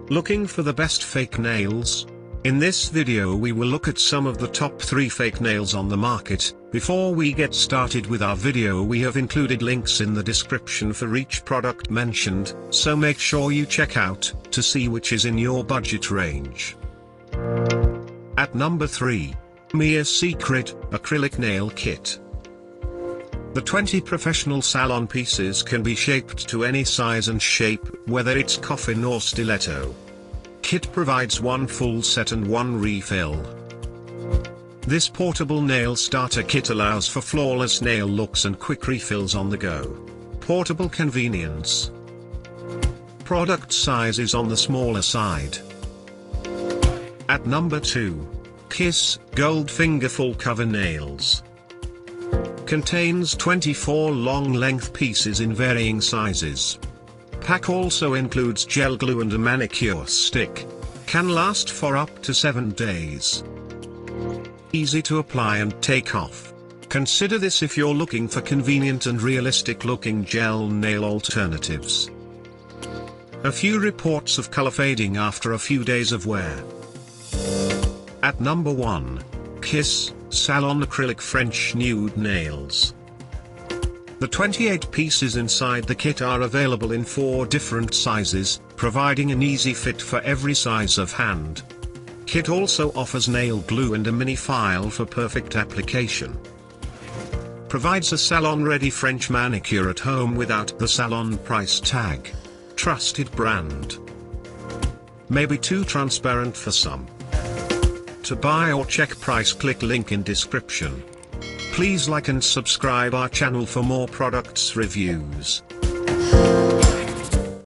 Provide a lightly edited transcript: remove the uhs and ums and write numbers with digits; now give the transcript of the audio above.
Looking for the best fake nails? In this video we will look at some of the top 3 fake nails on the market. Before we get started with our video, we have included links in the description for each product mentioned, so make sure you check out to see which is in your budget range. At number 3. Mia's Secret Acrylic Nail Kit. The 20 professional salon pieces can be shaped to any size and shape, whether it's coffin or stiletto. Kit provides one full set and one refill. This portable nail starter kit allows for flawless nail looks and quick refills on the go. Portable convenience. Product size is on the smaller side. At number 2. Kiss Gold Finger Full Cover Nails. Contains 24 long length pieces in varying sizes. Pack also includes gel glue and a manicure stick. Can last for up to 7 days. Easy to apply and take off. Consider this if you're looking for convenient and realistic looking gel nail alternatives. A few reports of color fading after a few days of wear. At number 1. Kiss Salon Acrylic French Nude Nails. The 28 pieces inside the kit are available in 4 different sizes, providing an easy fit for every size of hand. Kit also offers nail glue and a mini file for perfect application. Provides a salon-ready French manicure at home without the salon price tag. Trusted brand. Maybe too transparent for some. To buy or check price, click link in description. Please like and subscribe our channel for more products reviews.